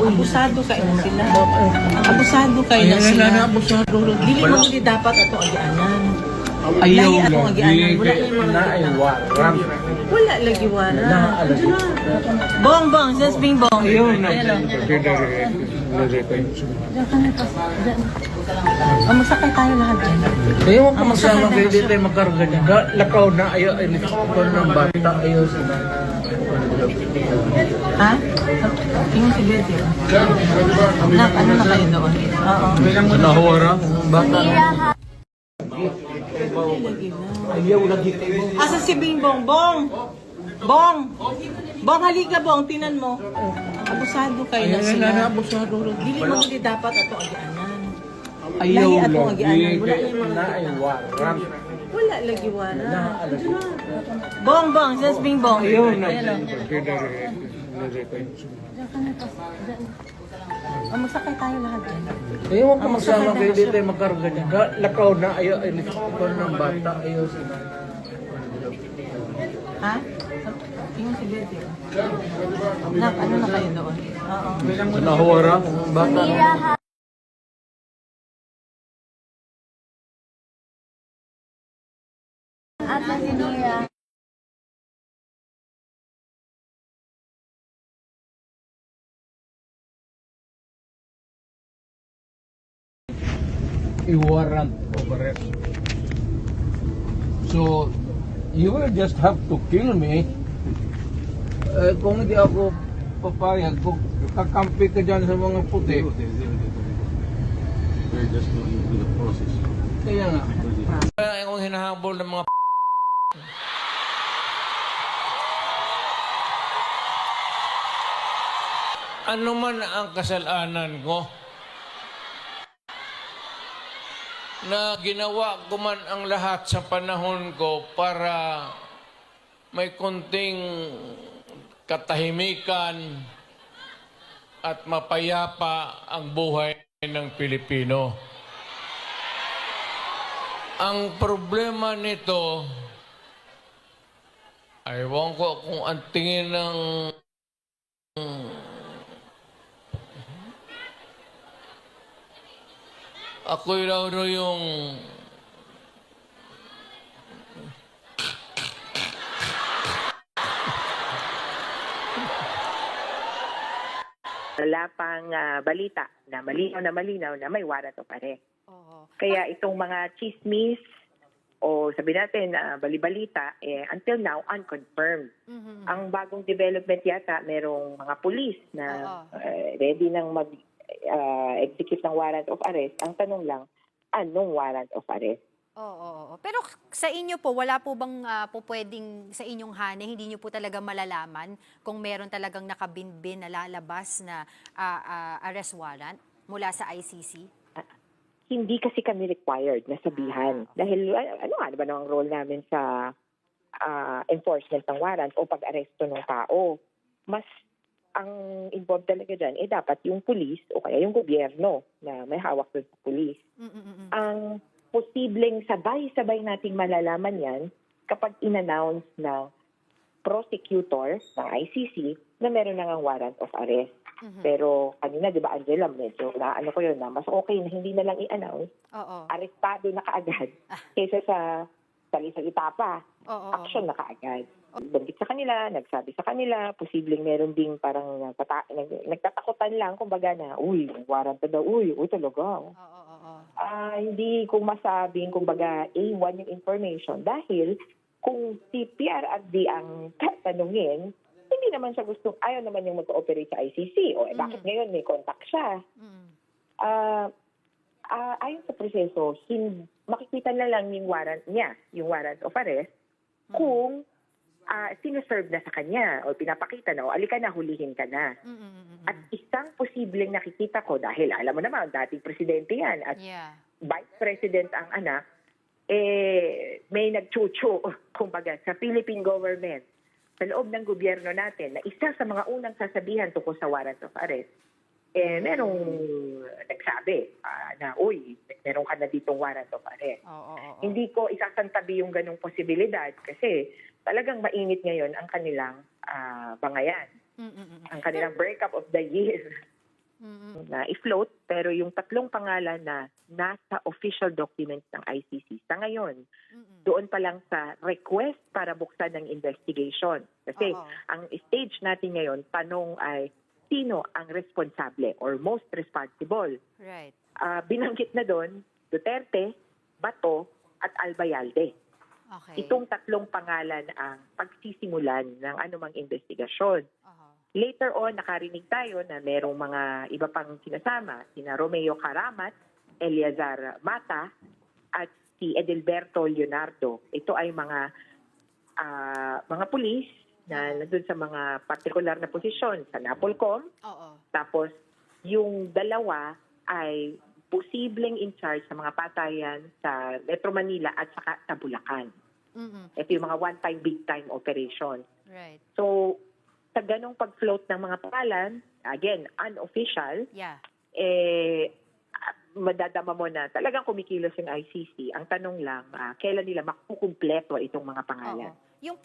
Abusado kayo na sila. Abusado kayo na sila. Dili mo hindi dapat ato agianan. Ayaw Lahi atong agianan. Wala lagi wala. Bong, just being bong. Ayaw na. Magsakay tayo lahat dyan. Ayaw ka magsama kayo dito ay magkarga niya. Lakaw na ayaw ay nagkakon ng bata. Ayaw sa Ha? Tingin si Betty. Ano na kayo doon? Oo. nahuwara bata. Ayaw lagi kayo. Asa si Bing Bong? Bong! Bong! Bong, halika Bong, tinan mo. Abusado kayo na sila. Abusado. Dili mo hindi dapat ato agianan. Ayaw Lahi atong agianan. Wala Wala lagi wala. Bong, just Bing Bong. Ayaw na. Magsakay tayo lahat dyan. Ayaw ka magsama kayo dito ay magkarga niya. Lakaw na ayaw ay nagkakon ng bata. Ayaw sa Ha? Tingin si Betty. Ano na kayo doon? Oo. nahuwara bata. I-warrant of arrest. So, you will just have to kill me. Kung hindi ako papayag, kung kakampi ka dyan sa mga puti. We're just going through the process. Kaya nga. Kung hinahabol ng mga ano man ang kasalanan ko, na ginawa ko man ang lahat sa panahon ko para may konting katahimikan at mapayapa ang buhay ng Pilipino. Ang problema nito, ewan ko kung ang tingin ng ako'y raw yung wala pang balita na malinaw na may warrant of arrest. Kaya itong mga chismis o sabi natin bali-balita, until now, unconfirmed. Ang bagong development yata, merong mga pulis na ready nang mag-execute ng warrant of arrest. Ang tanong lang, anong warrant of arrest? Oo. Pero sa inyo po, wala po bang po pwedeng sa inyong hane, hindi nyo po talaga malalaman kung meron talagang nakabinbin na lalabas na arrest warrant mula sa ICC? Hindi kasi kami required na sabihan. Dahil ano ba ang role namin sa enforcement ng warrant o pag-aresto ng tao? Mas ang involved talaga dyan, dapat yung police o kaya yung gobyerno na may hawak doon sa police. Ang posibleng sabay-sabay nating malalaman yan kapag in-announce ng prosecutor ng ICC na meron nang warrant of arrest. Pero kanina, di ba, Angela, medyo ano ko yun na mas okay na hindi na lang i-announce, arestado na kaagad, kaysa sa salita pa, action na kaagad. Banggit sa kanila, nagsabi sa kanila, posibleng meron ding parang nagtatakutan lang, kumbaga na, uy, warrant na daw, uy, talaga. Hindi ko masabing, kumbaga, A1 yung information dahil kung si PRRD ang tatanungin, hindi naman siya ayaw naman yung mag-ooperate sa ICC. O bakit ngayon may contact siya? Ayon sa proseso, makikita na lang yung warrant niya, yung warrant of arrest, kung sinuserve na sa kanya o pinapakita na, o alika na, hulihin ka na. At isang posibleng nakikita ko, dahil alam mo naman, dating presidente yan, at vice president ang anak, may nagchucho, kumbaga, sa Philippine government, sa loob ng gobyerno natin, na isa sa mga unang sasabihan tungkol sa warrant of arrest, merong nagsabi na, uy, meron ka na ditong warrant of arrest. Hindi ko isasantabi yung ganong posibilidad kasi talagang mainit ngayon ang kanilang bangayan. Ang kanilang breakup of the year na i-float, pero yung 3 pangalan na nasa official documents ng ICC sa ngayon, doon pa lang sa request para buksan ng investigation. Kasi Oo. ang stage natin ngayon, tanong ay sino ang responsable or most responsible. Right. Binanggit na doon Duterte, Bato, at Albayalde. Okay. Itong 3 pangalan ang pagsisimulan ng anumang investigasyon. Aha. Later on, nakarinig tayo na merong mga iba pang sinasama, sina Romeo Caramat, Eleazar Mata, at si Edelberto Leonardo. Ito ay mga pulis na nandun sa mga partikular na posisyon sa Napolcom. Oo. Tapos, yung dalawa ay posibleng in charge sa mga patayan sa Metro Manila at saka sa Bulacan. Ito yung mga one-time, big-time operation. Right. So, sa ganong pag-float ng mga pangalan, again, unofficial, Yeah. madadama mo na talagang kumikilos yung ICC. Ang tanong lang, kailan nila makukumpleto itong mga pangalan? Oo. Yung